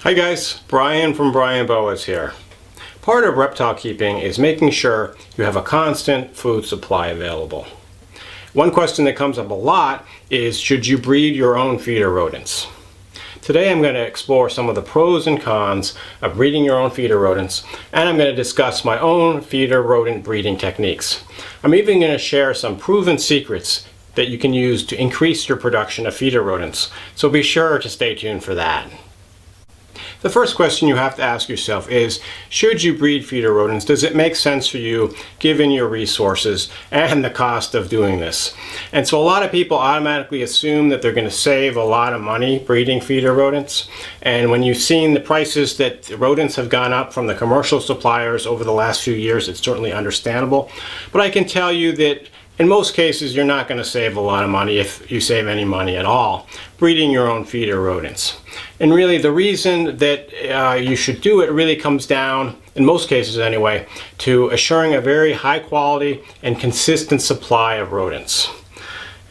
Hi guys, Brian from Boas here. Part of reptile keeping is making sure you have a constant food supply available. One question that comes up a lot is, should you breed your own feeder rodents? Today I'm going to explore some of the pros and cons of breeding your own feeder rodents, and I'm going to discuss my own feeder rodent breeding techniques. I'm even going to share some proven secrets that you can use to increase your production of feeder rodents, so be sure to stay tuned for that. The first question you have to ask yourself is, should you breed feeder rodents? Does it make sense for you given your resources and the cost of doing this? And so a lot of people automatically assume that they're going to save a lot of money breeding feeder rodents. And when you've seen the prices that rodents have gone up from the commercial suppliers over the last few years, it's certainly understandable. But I can tell you that in most cases, you're not going to save a lot of money, if you save any money at all, breeding your own feeder rodents. And really the reason that you should do it really comes down, in most cases anyway, to assuring a very high quality and consistent supply of rodents.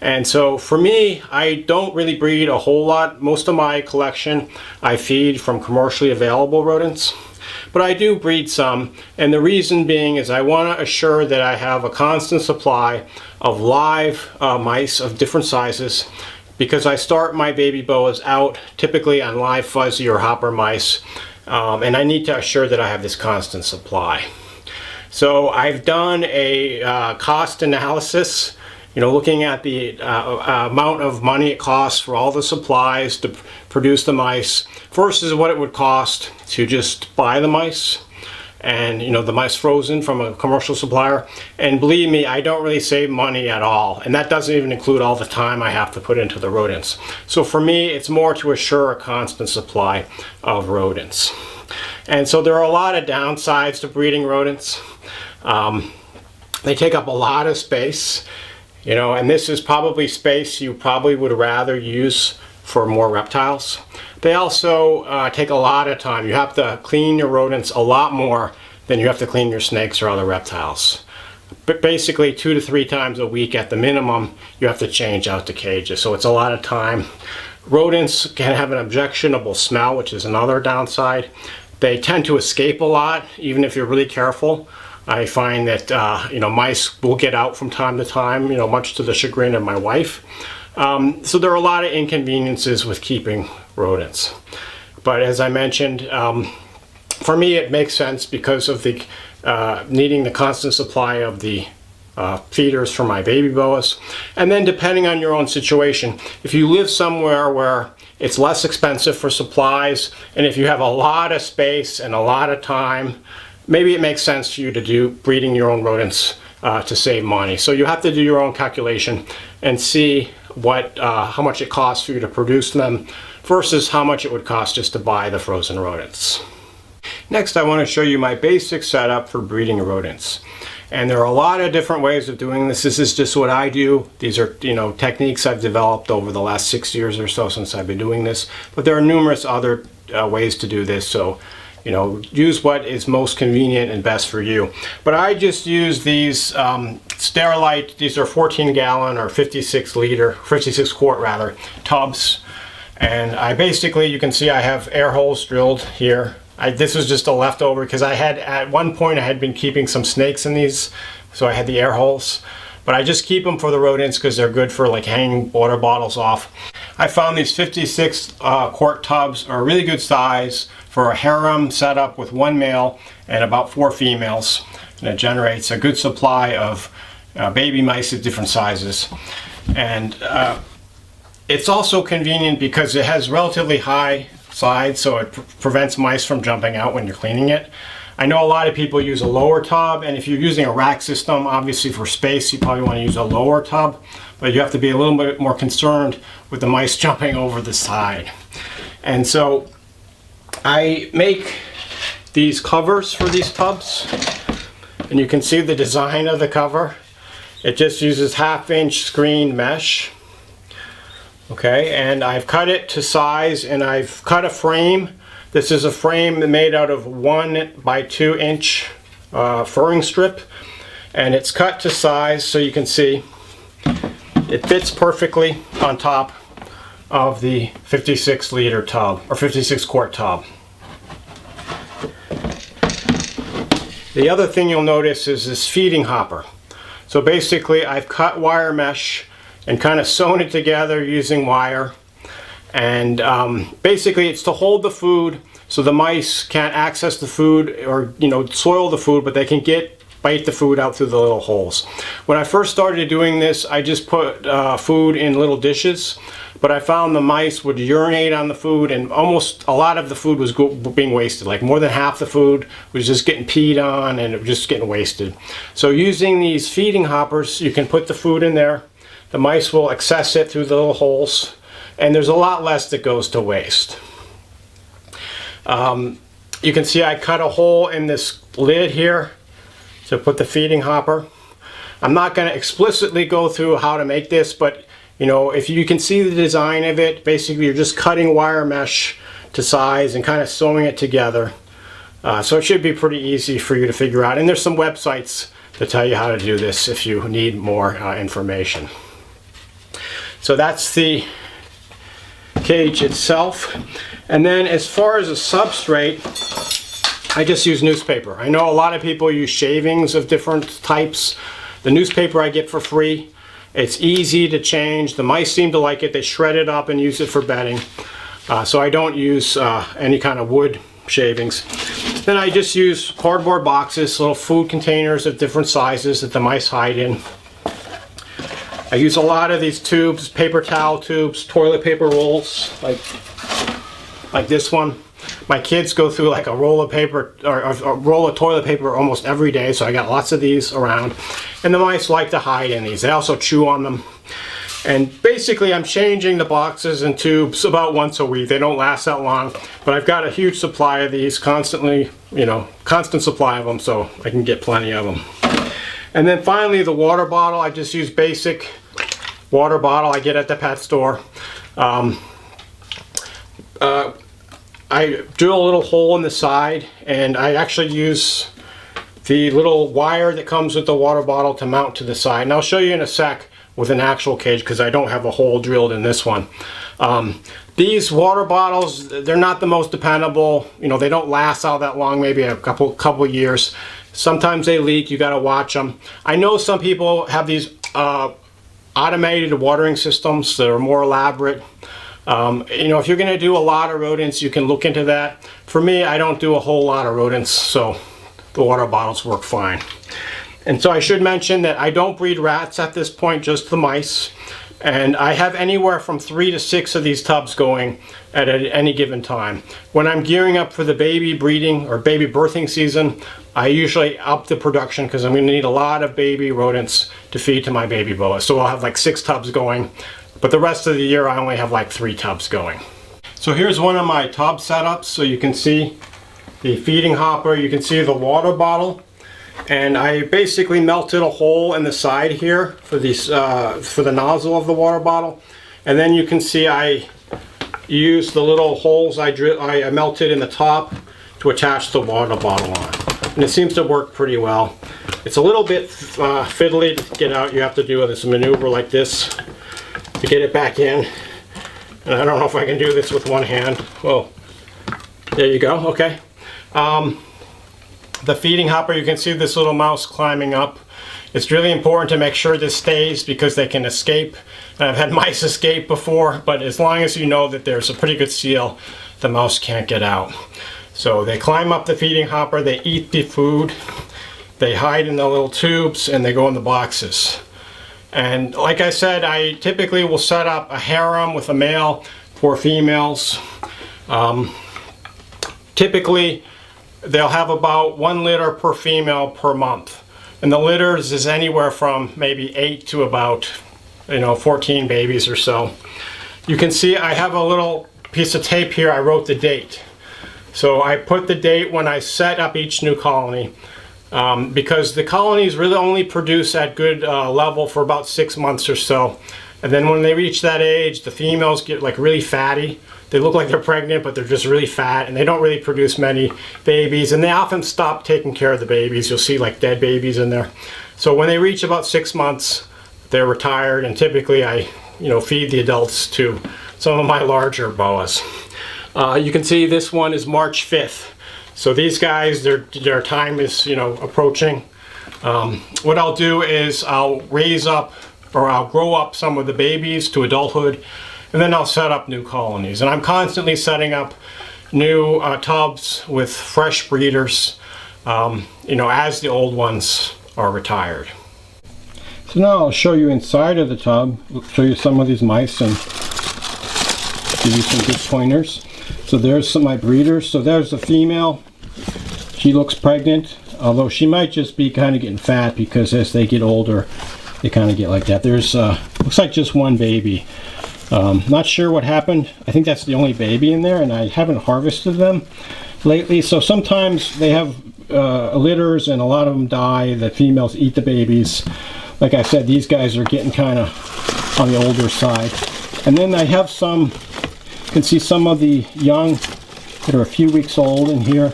And so for me, I don't really breed a whole lot. Most of my collection I feed from commercially available rodents. But I do breed some, and the reason being is I want to assure that I have a constant supply of live mice of different sizes, because I start my baby boas out typically on live fuzzy or hopper mice, and I need to assure that I have this constant supply. So I've done a cost analysis, looking at the amount of money it costs for all the supplies to produce the mice versus what it would cost to just buy the mice, and the mice frozen from a commercial supplier. And believe me, I don't really save money at all, and that doesn't even include all the time I have to put into the rodents. So for me, it's more to assure a constant supply of rodents. And so there are a lot of downsides to breeding rodents. They take up a lot of space. And this is probably space you probably would rather use for more reptiles. They also take a lot of time. You have to clean your rodents a lot more than you have to clean your snakes or other reptiles. But basically 2 to 3 times a week at the minimum, you have to change out the cages. So it's a lot of time. Rodents can have an objectionable smell, which is another downside. They tend to escape a lot, even if you're really careful. I find that mice will get out from time to time, much to the chagrin of my wife. So there are a lot of inconveniences with keeping rodents. But as I mentioned, for me it makes sense because of the needing the constant supply of the feeders for my baby boas. And then depending on your own situation, if you live somewhere where it's less expensive for supplies, and if you have a lot of space and a lot of time, maybe it makes sense for you to do breeding your own rodents to save money. So you have to do your own calculation and see how much it costs for you to produce them versus how much it would cost just to buy the frozen rodents. Next, I want to show you my basic setup for breeding rodents. And there are a lot of different ways of doing this. This is just what I do. These are techniques I've developed over the last 6 years or so since I've been doing this. But there are numerous other ways to do this. So use what is most convenient and best for you. But I just use these Sterilite, these are 14 gallon or 56 quart rather, tubs. And I basically, you can see I have air holes drilled here. This was just a leftover because at one point I had been keeping some snakes in these, so I had the air holes. But I just keep them for the rodents because they're good for like hanging water bottles off. I found these 56 quart tubs are a really good size for a harem setup with 1 male and about 4 females. And it generates a good supply of baby mice of different sizes. And it's also convenient because it has relatively high sides, so it prevents mice from jumping out when you're cleaning it. I know a lot of people use a lower tub, and if you're using a rack system, obviously for space, you probably want to use a lower tub, but you have to be a little bit more concerned with the mice jumping over the side. And so I make these covers for these tubs, and you can see the design of the cover. It just uses 1/2 inch screen mesh. Okay, and I've cut it to size, and I've cut a frame. This is a frame made out of 1 by 2 inch furring strip, and it's cut to size so you can see it fits perfectly on top of the 56 liter tub or 56 quart tub. The other thing you'll notice is this feeding hopper. So basically I've cut wire mesh and kind of sewn it together using wire. And basically it's to hold the food so the mice can't access the food or, you know, soil the food, but they can bite the food out through the little holes. When I first started doing this, I just put food in little dishes, but I found the mice would urinate on the food, and almost a lot of the food was being wasted. Like more than half the food was just getting peed on and it was just getting wasted. So using these feeding hoppers, you can put the food in there. The mice will access it through the little holes, and there's a lot less that goes to waste. You can see I cut a hole in this lid here to put the feeding hopper. I'm not going to explicitly go through how to make this, but you know, if you can see the design of it, basically you're just cutting wire mesh to size and kind of sewing it together. So it should be pretty easy for you to figure out. And there's some websites that tell you how to do this if you need more information. So that's the cage itself. And then as far as a substrate, I just use newspaper. I know a lot of people use shavings of different types. The newspaper I get for free. It's easy to change. The mice seem to like it. They shred it up and use it for bedding. So I don't use any kind of wood shavings. Then I just use cardboard boxes, little food containers of different sizes that the mice hide in. I use a lot of these tubes, paper towel tubes, toilet paper rolls, like this one. My kids go through like a roll of paper or a roll of toilet paper almost every day, so I got lots of these around. And the mice like to hide in these. They also chew on them. And basically I'm changing the boxes and tubes about once a week. They don't last that long, but I've got a huge supply of these constantly, you know, constant supply of them, so I can get plenty of them. And then finally the water bottle. I just use basic water bottle I get at the pet store. I drill a little hole in the side, and I actually use the little wire that comes with the water bottle to mount to the side. And I'll show you in a sec with an actual cage because I don't have a hole drilled in this one. These water bottles, they're not the most dependable. You know, they don't last all that long, maybe a couple years. Sometimes they leak, you gotta watch them. I know some people have these automated watering systems that are more elaborate. You know, if you're going to do a lot of rodents, you can look into that. For me, I don't do a whole lot of rodents, so the water bottles work fine. And so I should mention that I don't breed rats at this point, just the mice. And I have anywhere from 3 to 6 of these tubs going at any given time. When I'm gearing up for the baby breeding or baby birthing season, I usually up the production because I'm going to need a lot of baby rodents to feed to my baby boas. So I'll have like 6 tubs going. But the rest of the year I only have like 3 tubs going. So here's one of my tub setups. So you can see the feeding hopper, you can see the water bottle, and I basically melted a hole in the side here for these for the nozzle of the water bottle. And then you can see I used the little holes I melted in the top to attach the water bottle on. And it seems to work pretty well. It's a little bit fiddly to get out. You have to do this maneuver like this to get it back in, and I don't know if I can do this with one hand. Well, there you go. Okay. The feeding hopper, you can see this little mouse climbing up. It's really important to make sure this stays because they can escape. And I've had mice escape before, but as long as you know that there's a pretty good seal, the mouse can't get out. So they climb up the feeding hopper, they eat the food, they hide in the little tubes, and they go in the boxes. And like I said, I typically will set up a harem with a male, 4 females. Typically, they'll have about 1 litter per female per month. And the litters is anywhere from maybe 8 to about, 14 babies or so. You can see I have a little piece of tape here. I wrote the date. So I put the date when I set up each new colony. Because the colonies really only produce at good level for about 6 months or so. And then when they reach that age, the females get like really fatty. They look like they're pregnant, but they're just really fat, and they don't really produce many babies. And they often stop taking care of the babies. You'll see like dead babies in there. So when they reach about 6 months, they're retired, and typically I feed the adults to some of my larger boas. You can see this one is March 5th. So these guys, their time is, you know, approaching. What I'll do is I'll raise up, or I'll grow up some of the babies to adulthood, and then I'll set up new colonies. And I'm constantly setting up new tubs with fresh breeders, you know, as the old ones are retired. So now I'll show you inside of the tub, show you some of these mice and give you some good pointers. So there's some of my breeders. So there's the female. She looks pregnant, although she might just be kind of getting fat because as they get older, they kind of get like that. There's, looks like just one baby. Not sure what happened. I think that's the only baby in there, and I haven't harvested them lately. So sometimes they have litters and a lot of them die. The females eat the babies. Like I said, these guys are getting kind of on the older side. And then I have some, you can see some of the young that are a few weeks old in here.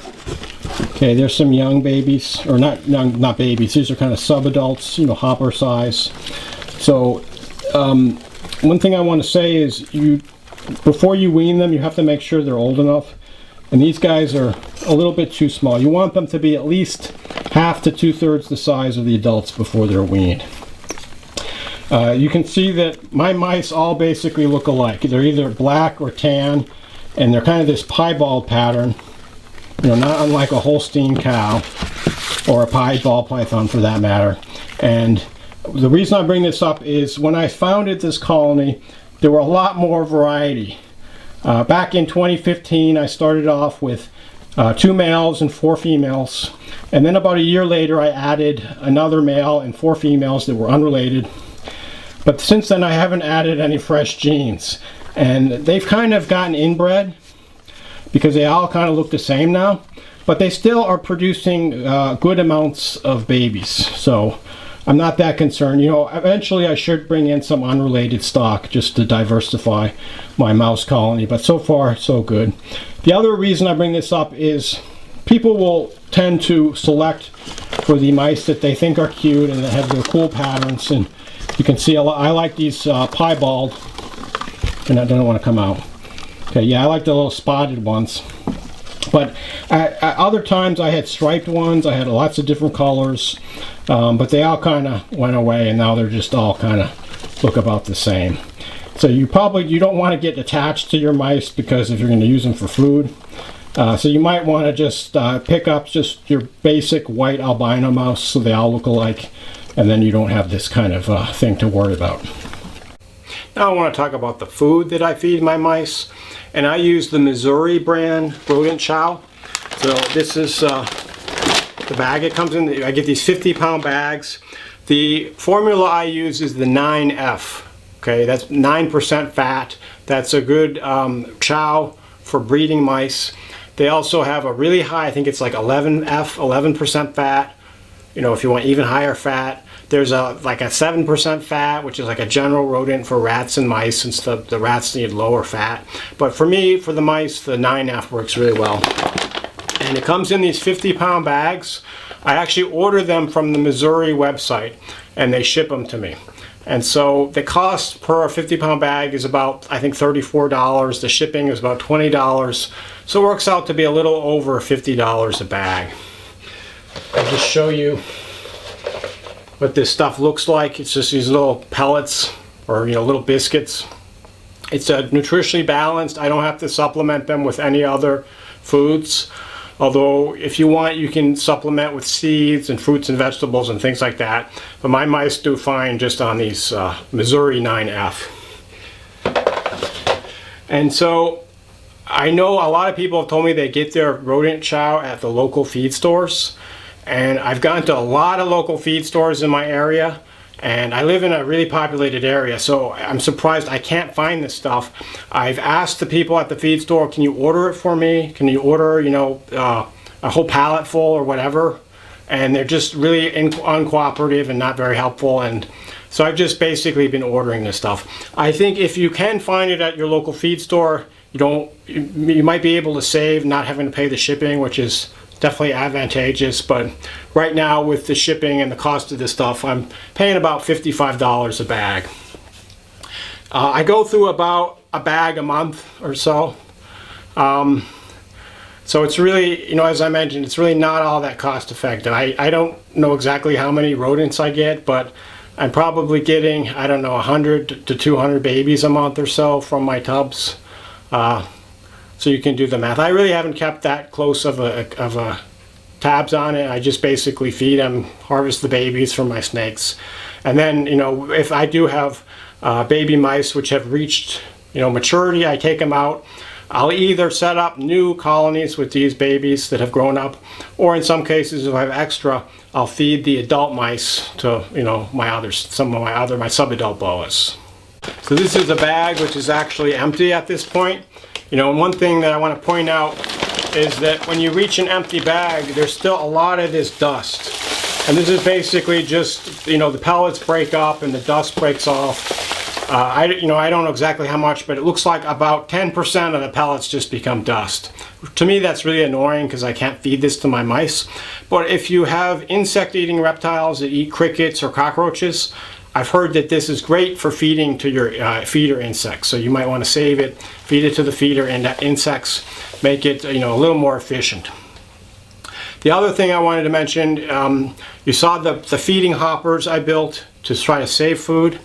Okay, there's some young babies, or not young, not babies. These are kind of sub-adults, you know, hopper size. So one thing I want to say is before you wean them, you have to make sure they're old enough. And these guys are a little bit too small. You want them to be at least half to 2/3 the size of the adults before they're weaned. You can see that my mice all basically look alike. They're either black or tan, and they're kind of this piebald pattern, you know, not unlike a Holstein cow or a piebald python for that matter. And the reason I bring this up is when I founded this colony, there were a lot more variety. Back in 2015, I started off with 2 males and 4 females. And then about a year later, I added another male and 4 females that were unrelated. But since then, I haven't added any fresh genes. And they've kind of gotten inbred because they all kind of look the same now. But they still are producing good amounts of babies. So I'm not that concerned. You know, eventually I should bring in some unrelated stock just to diversify my mouse colony. But so far, so good. The other reason I bring this up is people will tend to select for the mice that they think are cute and that have their cool patterns. And you can see I like these piebald, and I don't want to come out. Okay, yeah, I like the little spotted ones. But other times I had striped ones, I had lots of different colors, but they all kind of went away, and now they're just all kind of look about the same. So you don't want to get attached to your mice because if you're going to use them for food. So you might want to just pick up just your basic white albino mouse so they all look alike, and then you don't have this kind of thing to worry about. Now I want to talk about the food that I feed my mice, and I use the Missouri brand rodent chow. So this is the bag it comes in. I get these 50-pound bags. The formula I use is the 9F. Okay, that's 9% fat. That's a good chow for breeding mice. They also have a really high, I think it's like 11F, 11% fat. You know, if you want even higher fat. There's like a 7% fat, which is like a general rodent for rats and mice, since the rats need lower fat. But for me, for the mice, the 9F works really well. And it comes in these 50-pound bags. I actually order them from the Missouri website, and they ship them to me. And so the cost per 50-pound bag is about, I think, $34. The shipping is about $20. So it works out to be a little over $50 a bag. I'll just show you what this stuff looks like. It's just these little pellets, or little biscuits. It's nutritionally balanced. I don't have to supplement them with any other foods. Although if you want, you can supplement with seeds and fruits and vegetables and things like that. But my mice do fine just on these Missouri 9F. And so I know a lot of people have told me they get their rodent chow at the local feed stores. And I've gone to a lot of local feed stores in my area, and I live in a really populated area, so I'm surprised I can't find this stuff. I've asked the people at the feed store, can you order it for me? Can you order, a whole pallet full or whatever? And they're just really uncooperative and not very helpful, and so I've just basically been ordering this stuff. I think if you can find it at your local feed store, you might be able to save not having to pay the shipping, which is definitely advantageous. But right now with the shipping and the cost of this stuff, I'm paying about $55 a bag. I go through about a bag a month or so. So it's really, as I mentioned, it's really not all that cost effective. I don't know exactly how many rodents I get, but I'm probably getting, I don't know, 100 to 200 babies a month or so from my tubs. So you can do the math. I really haven't kept that close of a tabs on it. I just basically feed them, harvest the babies from my snakes. And then, if I do have baby mice which have reached, maturity, I take them out. I'll either set up new colonies with these babies that have grown up, or in some cases, if I have extra, I'll feed the adult mice to, my sub-adult boas. So this is a bag which is actually empty at this point. And one thing that I want to point out is that when you reach an empty bag, there's still a lot of this dust. And this is basically just, the pellets break up and the dust breaks off. I don't know exactly how much, but it looks like about 10% of the pellets just become dust. To me, that's really annoying because I can't feed this to my mice. But if you have insect-eating reptiles that eat crickets or cockroaches, I've heard that this is great for feeding to your feeder insects. So you might want to save it, feed it to the feeder insects, make it a little more efficient. The other thing I wanted to mention, you saw the feeding hoppers I built to try to save food.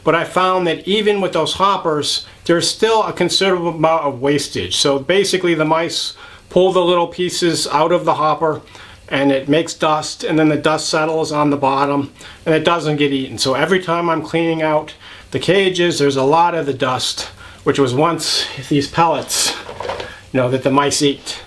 But I found that even with those hoppers, there's still a considerable amount of wastage. So basically the mice pull the little pieces out of the hopper and it makes dust, and then the dust settles on the bottom and it doesn't get eaten. So every time I'm cleaning out the cages, there's a lot of the dust, which was once these pellets, that the mice eat.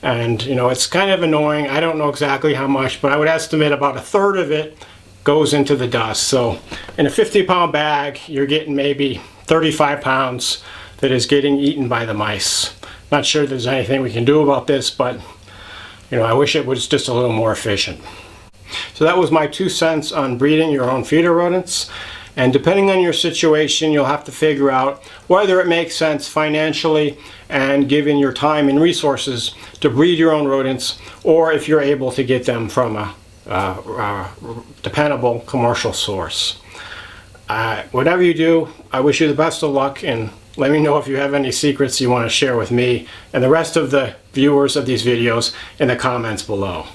And it's kind of annoying. I don't know exactly how much, but I would estimate about 1/3 of it goes into the dust. So in a 50-pound bag, you're getting maybe 35 pounds that is getting eaten by the mice. Not sure there's anything we can do about this, but I wish it was just a little more efficient. So that was my 2 cents on breeding your own feeder rodents. And depending on your situation, you'll have to figure out whether it makes sense financially and given your time and resources to breed your own rodents, or if you're able to get them from a dependable commercial source. Whatever you do, I wish you the best of luck, and let me know if you have any secrets you want to share with me and the rest of the viewers of these videos in the comments below.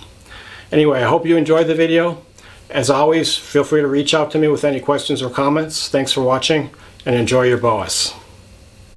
Anyway, I hope you enjoyed the video. As always, feel free to reach out to me with any questions or comments. Thanks for watching, and enjoy your boas.